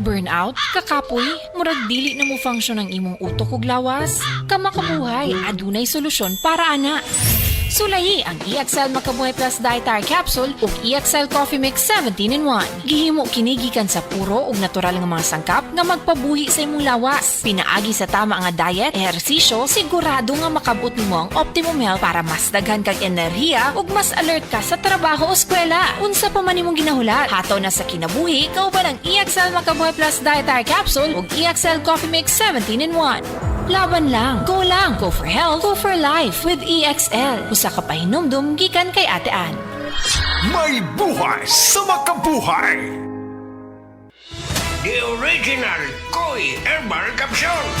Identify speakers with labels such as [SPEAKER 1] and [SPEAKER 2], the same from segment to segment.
[SPEAKER 1] Burnout, kakapoy, murag dili na mo function ang imong utok ug lawas. Kamakabuhay, adunay solusyon para ana. Sulayi ang EXL Makabuhay Plus Dietary Capsule ug EXL Coffee Mix 17-in-1. Gihimo kini gikan sa puro ug natural nga mga sangkap nga magpabuhi sa imong lawas. Pinaagi sa tama nga diet, ehersisyo, sigurado nga makabot nimo ang optimum health para mas daghan kag enerhiya ug mas alert ka sa trabaho o eskwela. Unsa pa man imong ginahulat, hataw na sa kinabuhi, kauban ang EXL Makabuhay Plus Dietary Capsule ug EXL Coffee Mix 17-in-1. Laban lang, go for health, go for life with EXL. Usa ka pahinumdum gikan kay Ate Ann.
[SPEAKER 2] May buhay sa makabuhay!
[SPEAKER 3] The original Koi Herbal Capsule.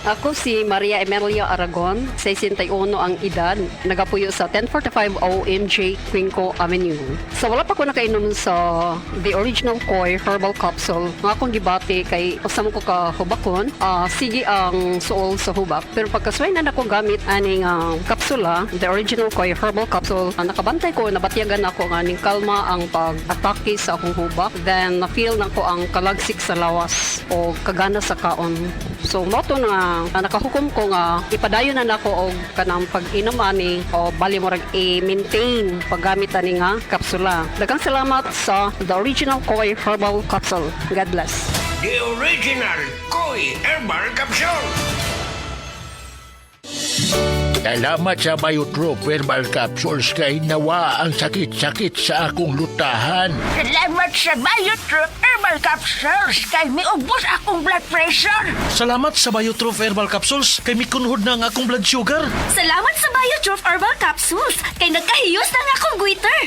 [SPEAKER 4] Ako si Maria Emelia Aragon, 61 ang edad, nagapuyo sa 1045 OMJ Quinco Avenue. So wala pa ko nakainom sa the original Koi Herbal Capsule. Nga akong gibati kay usam ko ka hubakon, sige ang suol sa hubak. Pero pagkasway na ako gamit aning kapsula, the original Koi Herbal Capsule, nakabantay ko, nabatyagan ako nga ning kalma ang pag-atake sa akong hubak. Then na-feel na ko ang kalagsik sa lawas o kagana sa kaon. So moto na nakahukom ko nga ipadayon na nako og kanang pag-inom ani o bali mo rag i-maintain paggamit ani nga kapsula. Daghang salamat sa the original Koi Herbal Capsule. God bless.
[SPEAKER 3] The original Koi Herbal Capsule.
[SPEAKER 5] Salamat sa Biotrope Herbal Capsules kay nawa ang sakit-sakit sa akong lutahan.
[SPEAKER 6] Salamat sa Biotrope Herbal Capsules kay miubos akong blood pressure.
[SPEAKER 7] Salamat sa Biotrope Herbal Capsules kay mikunhod na ang akong blood sugar.
[SPEAKER 6] Salamat sa Biotrope Herbal Capsules kay nagkahiyos na nga akong goiter.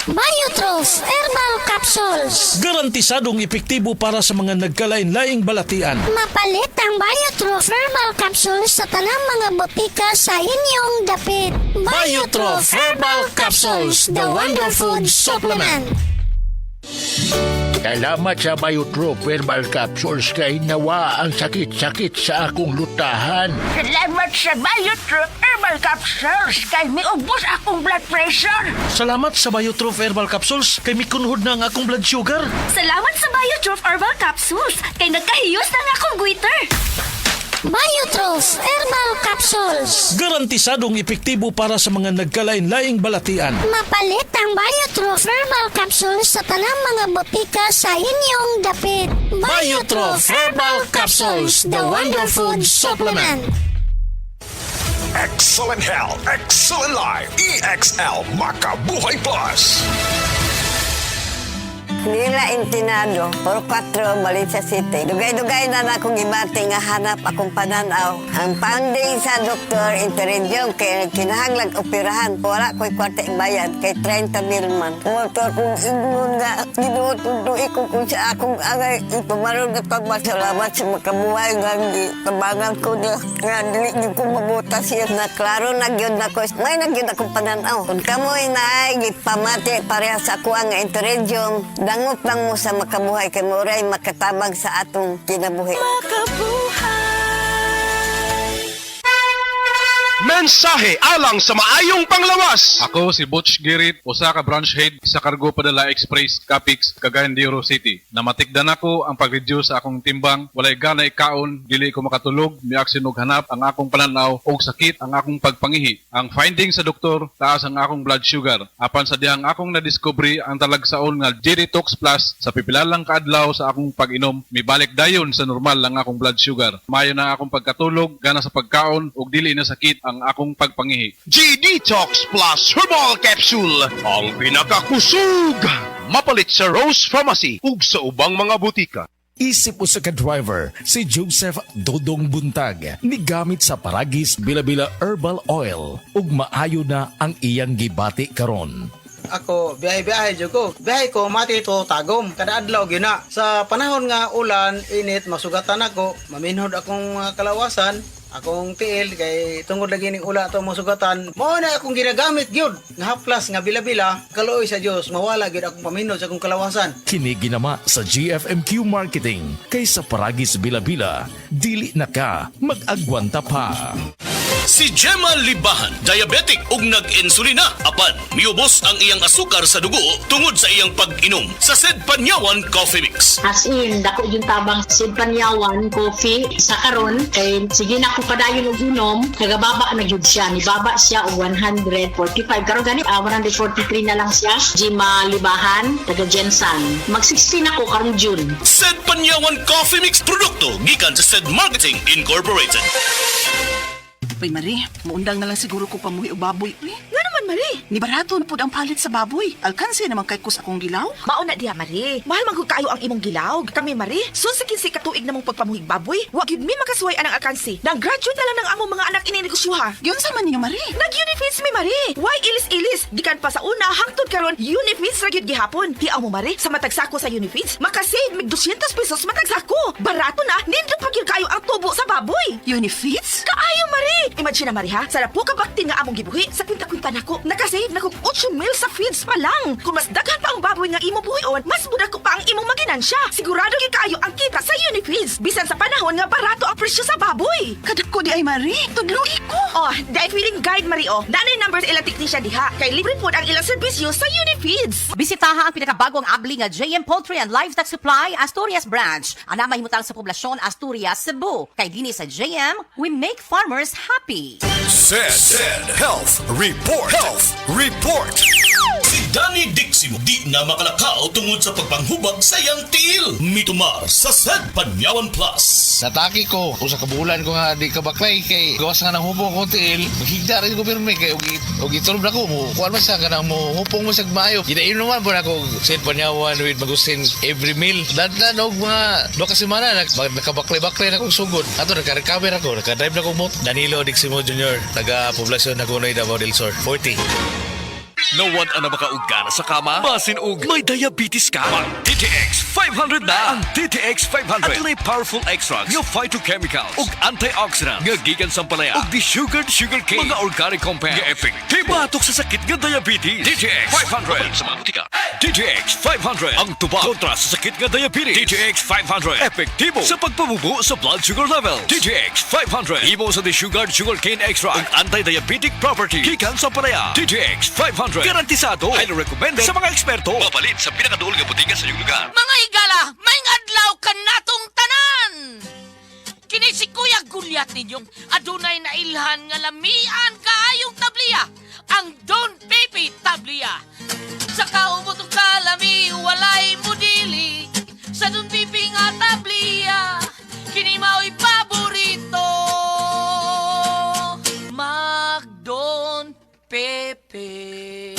[SPEAKER 6] Biotrope Herbal Capsules.
[SPEAKER 7] Garantisadong epektibo para sa mga nagkalain-laing balatian.
[SPEAKER 6] Mapalit ang Biotrope Herbal Capsules sa tanang mga botika sa inyong dapit.
[SPEAKER 7] Biotrope Herbal Capsules, the Wonder Food Supplement.
[SPEAKER 5] Salamat sa Biotrope Herbal Capsules kay nawa ang sakit-sakit sa akong lutahan.
[SPEAKER 6] Salamat sa Biotrope Herbal Capsules kay miubos akong blood pressure.
[SPEAKER 7] Salamat sa Biotrope Herbal Capsules kay mikunhod na ang akong blood sugar.
[SPEAKER 6] Salamat sa Biotrope Herbal Capsules kay nagkahiyos na nga akong goiter. Biotrope Herbal Capsules.
[SPEAKER 7] Garantisadong epektibo para sa mga nagkalain-laing balatian.
[SPEAKER 6] Mapalit ang Biotrope Herbal Capsules sa tanang mga botika sa inyong dapit.
[SPEAKER 7] Biotrope Herbal Capsules, the Wonder Food Supplement.
[SPEAKER 2] Excellent health, excellent life. EXL Makabuhay Plus.
[SPEAKER 8] Nila Intinado, 44, Valencia City. Dugay-dugay na akong ibati nga hanap akong pananaw. Ang finding sa doktor, interediyon, kay kinahanglag operahan. Wala ko'y kwarte bayad, kay 30 mil man. Motor kong ingon nga, ginututuloy ko kung sa akong agay. Ipamarong na pagmasalamat sa makabuhay nga tabangan ko niya. Nga, dili ko mabutas siya na klaro nagyod na ko. May nagyod akong pananaw. Kung kamoy na ay gipamati pareha sa kuha nga interediyon, dangot lang mo sa makabuhay kay Moray makatabang sa atong kinabuhi.
[SPEAKER 2] Mensahe alang sa maayong panglawas.
[SPEAKER 9] Ako si Butch Girit, usa ka branch head sa Cargo Padala Express, Capix, Cagayan de Oro City. Namatikdan ako ang pag-reduce sa akong timbang, walay ganay kaon, dili ko makatulog, miaksin og hanap ang akong pananaw og sakit ang akong pagpangihi. Ang finding sa doktor, taas ang akong blood sugar. Apan sa dihang akong nadiscovery ang talagsaon nga G-Detox Plus sa pipilalang kaadlaw sa akong pag-inom, mibalik dayon sa normal ang akong blood sugar. Mayo na akong pagkatulog, gana sa pagkaon ug dili na sakit ang akong pagpangihi.
[SPEAKER 2] G-Detox Plus Herbal Capsule. Ang pinakakusog. Mapalit sa Rose Pharmacy ug sa ubang mga butika.
[SPEAKER 10] Isip usa ka driver, si Joseph Dodong Buntag, migamit sa Paragis Bila-Bila Herbal Oil ug maayo na ang iyang gibati karon.
[SPEAKER 11] Ako, biyahe-biyahe dyan ko. Biyahe ko, mati ito tagom. Kada adlaw gina. Sa panahon nga ulan, init, masugatan ako. Maminhod akong kalawasan. Akong tiil, kay tungod lagi ning ula ito masugatan. Mao na akong ginagamit gyud nga haplas nga bila-bila. Kaluoy sa Dios, mawala gyud akong paminhod sa akong kalawasan.
[SPEAKER 10] Kini ginama sa GFMQ Marketing. Kay sa Paragis Bila-Bila, dili na ka mag-agwanta pa.
[SPEAKER 12] Si Gemma Libahan, diabetic ug nag-insulina. Apan, miubos ang iyang asukar sa dugo tungod sa iyang pag-inom sa Sed Panyawan Coffee Mix.
[SPEAKER 13] As in, dako yung tabang Sid Panyawan coffee sa karon kay sige na ko padayon og inom, nagababa na gyud siya. Nibaba siya og 145. Karon gani 143 na lang siya. Gemma Libahan, taga Jensan. Mag-16 ako karong June.
[SPEAKER 12] Sed Panyawan Coffee Mix produkto gikan sa Sed Marketing Incorporated.
[SPEAKER 14] Uy, Marie, muundang na lang siguro ko pamuhi o baboy. Uy, nga naman, Marie. Ni barato na po ang palit sa baboy. Alkansi naman kay kus akong gilaw.
[SPEAKER 15] Mauna diha, Marie. Mahal man kayo ang imong gilaw. Kami, Marie, sunsikin si katuig namong pagpamuhig baboy. Wag yun mi makasuway anang alkansi. Nang graduate na lang ng among mga anak ininegosyoha.
[SPEAKER 14] Yun sa man niyo, Marie.
[SPEAKER 15] Nag-unifeeds mi, Marie. Why ilis-ilis? Gikan pa sa una, hangtod karon unifeeds ra gyud gihapon. Hiaw mo, Marie, sa matagsako sa unifeeds, makasave mig 200 pesos matagsako. Barato na, nindot pa gyud kayo ang tubo sa baboy.
[SPEAKER 14] Unifeeds?
[SPEAKER 15] Kaayo, Marie. Imagine na, Marie, ha? Sa po kabakti nga among gibuhi, sa kwinta-kwinta nako, nakasave na kong 8 mil sa feeds pa lang. Kung mas daghan pa ang baboy nga imo buhion, mas budak ko pa ang imong maginansya. Sigurado gyud kayo ang kita sa Unifeeds. Bisan sa panahon nga barato ang presyo sa baboy.
[SPEAKER 14] Kadako di ay, Marie. Tudloy ko.
[SPEAKER 15] Oh, dahil feeding guide, Marie, oh. Nanay numbers ilang technician diha. Kay libre po ang ilang serbisyo sa Unifeeds.
[SPEAKER 16] Bisitaha ang pinakabagong abli nga JM Poultry and Livestock Supply Asturias Branch. Ana mahimutang sa poblasyon Asturias, Cebu. Kay dinhi sa JM, we make farmers happy.
[SPEAKER 12] Sed Health Report. Si Danny Diximo di na makalakaw tungod sa pagpanghubag sa iyang tiil. Mitumar sa Sed Panyawan Plus.
[SPEAKER 17] Nataki ko, usa ka bulan ko nga di ka baklay kay gawas nga nang hubong ko tiil. Maghigda rin ko pirmi kay og itulog na ko mo. Kuan man sa kanang mo hupong mo sa maayo. Gidainom naman po na ko Sed Panyawan with Magustin every meal. Dadlan og mga 2 ka semana nakabaklay-baklay na kong sugod. Ato naka-recover ako, naka-drive na ko mo. Danilo Diximo Jr. Taga-poblasyon na kunoy Davao del Sur 40.
[SPEAKER 18] Nawad na makaugana sa kama? Basin og may diabetes ka? Mag DTX 500 na! Ang DTX 500 at may powerful extracts nga phytochemicals ug antioxidants nga gikan sa palaya ug de-sugared sugarcane mga organic compounds nga epektibo batok sa sakit nga diabetes. DTX 500 sa mga butika. DTX 500 ang tubag kontra sa sakit nga diabetes. DTX 500 epektibo sa pagpabubo sa blood sugar level. DTX 500 ibo sa de-sugared sugarcane extract ug anti-diabetic property gikan sa palaya. DTX 500 garantisado, highly recommended sa mga eksperto. Mapalit sa pinakaduol nga butika sa iyong lugar.
[SPEAKER 19] Mga higala, may adlaw ka natong tanan! Kini si Kuya Gulyat ninyong adunay na ilhan nga lamian kaayong tabliya, ang Don Pepe Tabliya. Sa kaumutong kalami, walay mudili, sa Don Pepe nga tabliya, kini mao'y paborito. Mag-Don Pepe.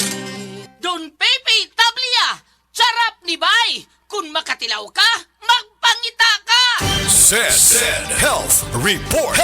[SPEAKER 19] Don Pepe Tablia! Charap ni Bay! Kung makatilaw ka, magpangita ka!
[SPEAKER 12] Sed Health Report.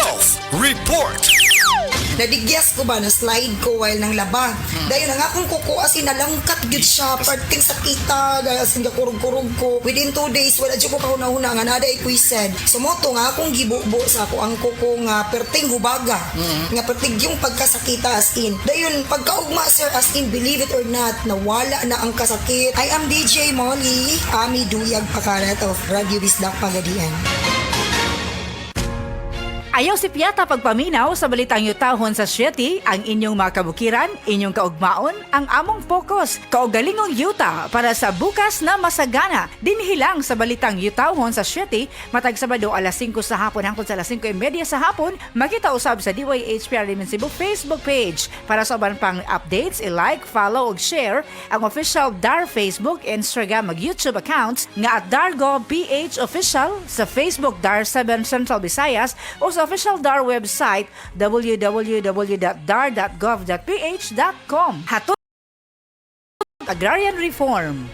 [SPEAKER 20] Nadigyas ko ba na slide ko while nang laba. Dahil ang akong kuko asin nalangkat gyud siya parting sakita dahil asin kurog-kurog ko. Within 2 days wala jud ko kahuna-huna nga naday kuised. Sumoto nga akong gibubo sa ako ang kuko nga perting hubaga. Nga perting yung pagkasakita as in. Dayon pagkaugma sir as in believe it or not nawala na ang kasakit. I am DJ Molly, Ami Duyag Pakarat of Radio Bisdak Pagadian.
[SPEAKER 21] Ayaw si Piata pagpaminaw sa balitang yutahon sa Sieti, ang inyong mga kabukiran, inyong kaugmaon, ang among focus, kaugalingong yuta para sa bukas na masagana. Dinhilang sa balitang yutahon sa Sieti, matag Sabado alas 5 sa hapon hangtod sa alas 5:30 sa hapon, makita usab sa DYHPR Limen Cebu Facebook page. Para sa uban pang updates, i-like, follow ug share ang official DAR Facebook, Instagram ug YouTube accounts nga at Dargo PH Official sa Facebook DAR 7 Central Visayas o sa official DAR website www.dar.gov.ph.com. Hatod agrarian reform.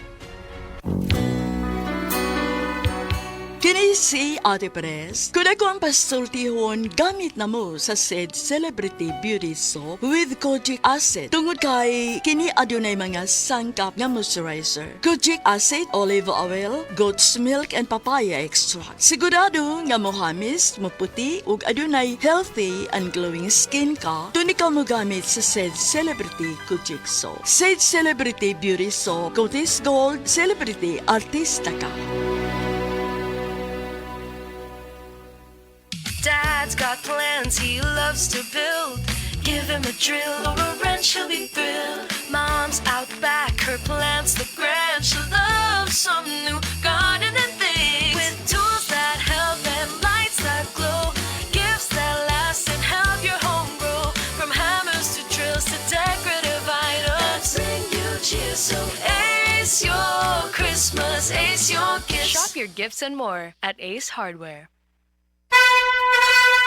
[SPEAKER 22] Kini si Ate Perez. Kung ako ang pasultihon, gamit na mo sa Sed Celebrity Beauty Soap with Kojic Acid. Tungod kay kini adunay mga sangkap nga moisturizer. Kojic Acid, olive oil, goat's milk, and papaya extract. Sigurado nga mohamis, maputi, ug adunay healthy and glowing skin ka, tuni ka mo gamit sa Sed Celebrity Kojic Soap. Sed Celebrity Beauty Soap, Cotis Gold, Celebrity Artista ka.
[SPEAKER 23] Dad,
[SPEAKER 1] Dad's got plans he loves to build. Give him a drill or a wrench, he'll be thrilled. Mom's out back, her plants look grand. She loves some new gardening things, with tools that help and lights that glow, gifts that last and help your home grow. From hammers to drills to decorative items, bring you cheer. So Ace your Christmas, Ace your gifts.
[SPEAKER 4] Shop your gifts and more at Ace Hardware.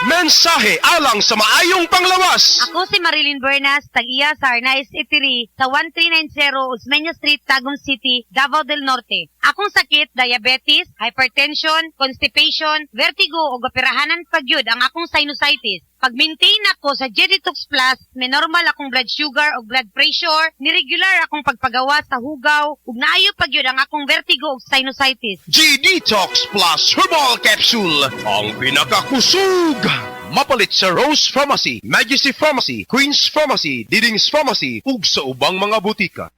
[SPEAKER 2] Mensahe alang sa maayong panglawas.
[SPEAKER 23] Ako si Marilyn Bernas, tag-iya sa Arnaiz Eatery sa 1390 Osmeña Street, Tagum City, Davao del Norte. Akong sakit, diabetes, hypertension, constipation, vertigo o operahanan pagyud ang akong sinusitis. Pag-maintain ako sa G-Detox Plus, may normal akong blood sugar o blood pressure, niregular akong pagpagawa sa hugaw, ug naayo pagyud ang akong vertigo o sinusitis.
[SPEAKER 2] G-Detox Plus Herbal Capsule, ang pinakakusog. Mapalit sa Rose Pharmacy, Majesty Pharmacy, Queen's Pharmacy, Diding's Pharmacy, ug sa ubang mga butika.